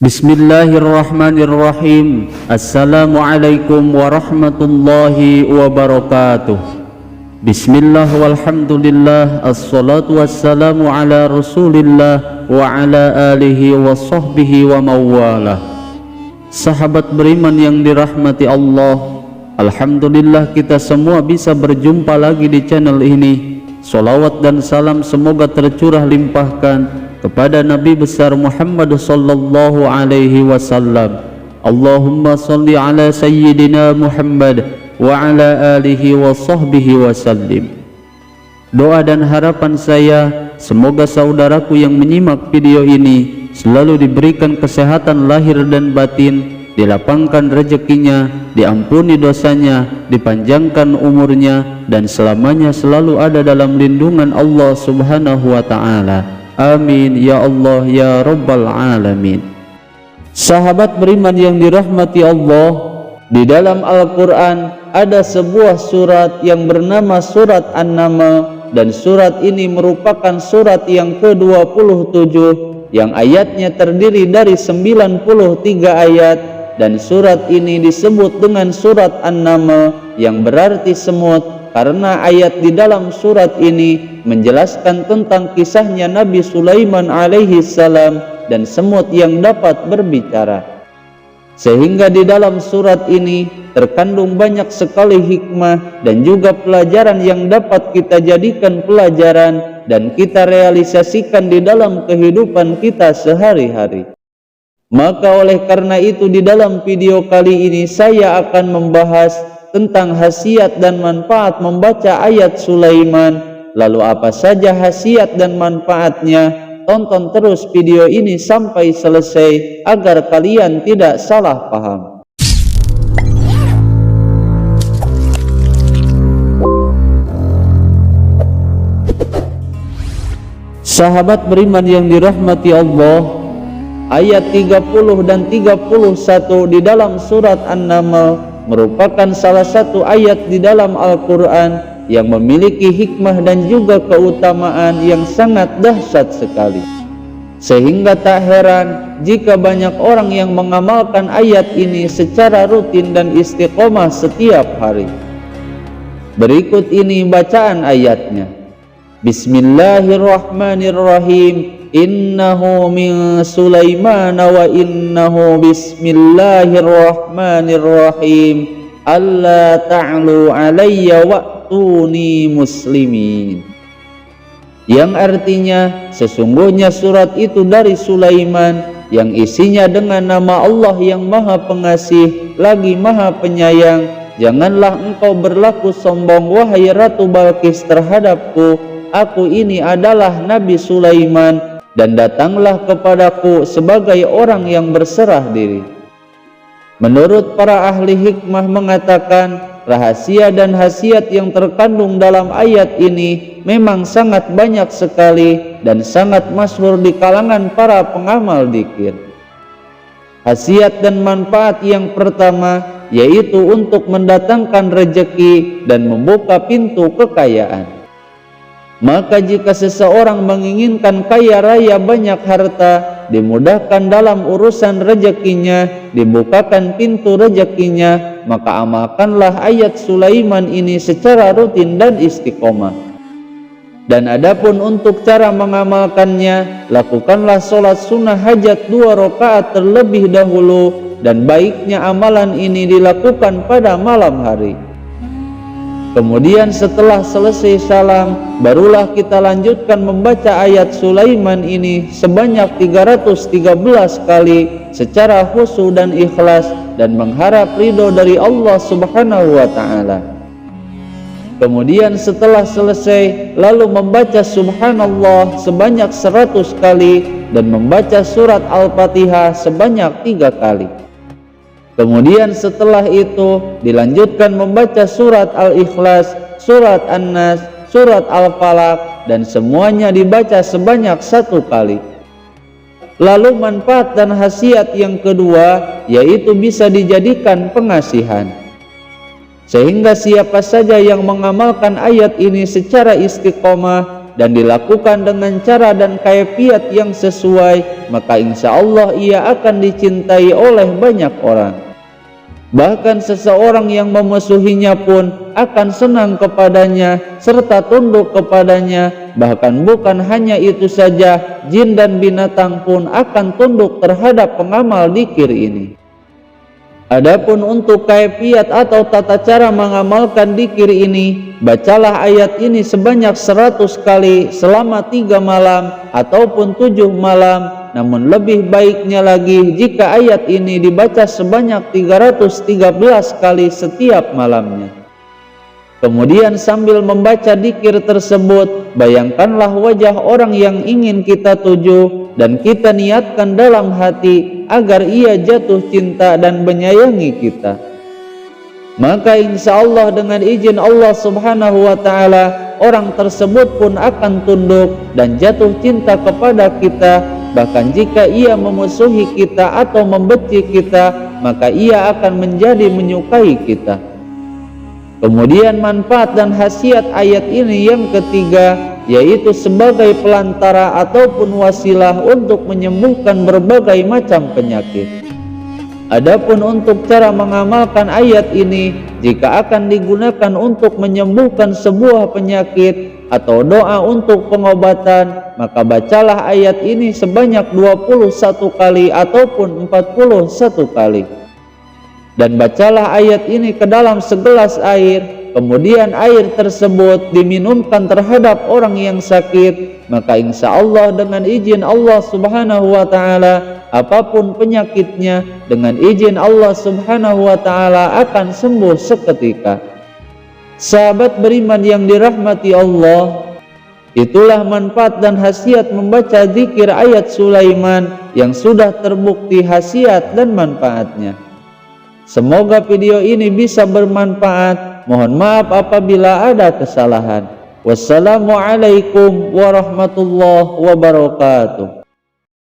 Bismillahirrahmanirrahim. Assalamualaikum warahmatullahi wabarakatuh. Bismillah walhamdulillah, assalatu wassalamu ala rasulillah wa ala alihi wa sahbihi wa mawalah. Sahabat beriman yang dirahmati Allah, alhamdulillah kita semua bisa berjumpa lagi di channel ini. Salawat dan salam semoga tercurah limpahkan kepada Nabi besar Muhammad sallallahu alaihi wasallam. Allahumma salli ala sayyidina Muhammad wa ala alihi wa sahbihi wasallim. Doa dan harapan saya, semoga saudaraku yang menyimak video ini selalu diberikan kesehatan lahir dan batin, dilapangkan rezekinya, diampuni dosanya, dipanjangkan umurnya, dan selamanya selalu ada dalam lindungan Allah subhanahu wa ta'ala. Amin ya Allah ya Rabbal Alamin. Sahabat beriman yang dirahmati Allah, di dalam Al-Quran ada sebuah surat yang bernama surat An-Naml, dan surat ini merupakan surat yang ke-27 yang ayatnya terdiri dari 93 ayat, dan surat ini disebut dengan surat An-Naml yang berarti semut karena ayat di dalam surat ini menjelaskan tentang kisahnya Nabi Sulaiman alaihi salam dan semut yang dapat berbicara. Sehingga di dalam surat ini terkandung banyak sekali hikmah dan juga pelajaran yang dapat kita jadikan pelajaran dan kita realisasikan di dalam kehidupan kita sehari-hari. Maka oleh karena itu di dalam video kali ini saya akan membahas tentang khasiat dan manfaat membaca ayat Sulaiman. Lalu apa saja khasiat dan manfaatnya? Tonton terus video ini sampai selesai agar kalian tidak salah paham. Sahabat beriman yang dirahmati Allah, ayat 30 dan 31 di dalam surat An-Naml merupakan salah satu ayat di dalam Al-Quran yang memiliki hikmah dan juga keutamaan yang sangat dahsyat sekali. Sehingga tak heran jika banyak orang yang mengamalkan ayat ini secara rutin dan istiqomah setiap hari. Berikut ini bacaan ayatnya. Bismillahirrahmanirrahim. Innahu min Sulaiman wa innahu bismillahirrahmanirrahim. Alla ta'lu alayya wa'tuni muslimin. Yang artinya, sesungguhnya surat itu dari Sulaiman yang isinya dengan nama Allah yang Maha Pengasih lagi Maha Penyayang. Janganlah engkau berlaku sombong wahai Ratu Balqis terhadapku. Aku ini adalah Nabi Sulaiman, dan datanglah kepadaku sebagai orang yang berserah diri. Menurut para ahli hikmah mengatakan, rahasia dan khasiat yang terkandung dalam ayat ini memang sangat banyak sekali dan sangat masyhur di kalangan para pengamal dzikir. Khasiat dan manfaat yang pertama yaitu untuk mendatangkan rezeki dan membuka pintu kekayaan. Maka jika seseorang menginginkan kaya raya banyak harta, dimudahkan dalam urusan rezekinya, dibukakan pintu rezekinya, maka amalkanlah ayat Sulaiman ini secara rutin dan istiqomah. Dan adapun untuk cara mengamalkannya, lakukanlah sholat sunnah hajat 2 rakaat terlebih dahulu, dan baiknya amalan ini dilakukan pada malam hari. Kemudian setelah selesai salam, barulah kita lanjutkan membaca ayat Sulaiman ini sebanyak 313 kali secara khusyuk dan ikhlas dan mengharap ridho dari Allah subhanahu wa ta'ala. Kemudian setelah selesai, lalu membaca subhanallah sebanyak 100 kali dan membaca surat Al-Fatihah sebanyak 3 kali. Kemudian setelah itu dilanjutkan membaca surat Al-Ikhlas, surat An-Nas, surat Al-Falaq, dan semuanya dibaca sebanyak 1 kali. Lalu manfaat dan khasiat yang kedua yaitu bisa dijadikan pengasihan. Sehingga siapa saja yang mengamalkan ayat ini secara istiqomah, dan dilakukan dengan cara dan kaifiat yang sesuai, maka insya Allah ia akan dicintai oleh banyak orang. Bahkan seseorang yang memusuhinya pun akan senang kepadanya serta tunduk kepadanya. Bahkan bukan hanya itu saja, jin dan binatang pun akan tunduk terhadap pengamal dzikir ini. Adapun untuk kaifiat atau tata cara mengamalkan dzikir ini, bacalah ayat ini sebanyak 100 kali selama 3 malam ataupun 7 malam. Namun lebih baiknya lagi jika ayat ini dibaca sebanyak 313 kali setiap malamnya. Kemudian sambil membaca dzikir tersebut, bayangkanlah wajah orang yang ingin kita tuju dan kita niatkan dalam hati agar ia jatuh cinta dan menyayangi kita. Maka insya Allah dengan izin Allah subhanahu wa ta'ala, orang tersebut pun akan tunduk dan jatuh cinta kepada kita. Bahkan jika ia memusuhi kita atau membenci kita, maka ia akan menjadi menyukai kita. Kemudian manfaat dan khasiat ayat ini yang ketiga, yaitu sebagai pelantara ataupun wasilah untuk menyembuhkan berbagai macam penyakit. Adapun untuk cara mengamalkan ayat ini, jika akan digunakan untuk menyembuhkan sebuah penyakit atau doa untuk pengobatan, maka bacalah ayat ini sebanyak 21 kali ataupun 41 kali. Dan bacalah ayat ini ke dalam segelas air, kemudian air tersebut diminumkan terhadap orang yang sakit, maka insya Allah dengan izin Allah subhanahu wa ta'ala, apapun penyakitnya dengan izin Allah subhanahu wa ta'ala akan sembuh seketika. Sahabat beriman yang dirahmati Allah, itulah manfaat dan khasiat membaca dzikir ayat Sulaiman yang sudah terbukti khasiat dan manfaatnya. Semoga video ini bisa bermanfaat. Mohon maaf apabila ada kesalahan. Wassalamualaikum warahmatullahi wabarakatuh.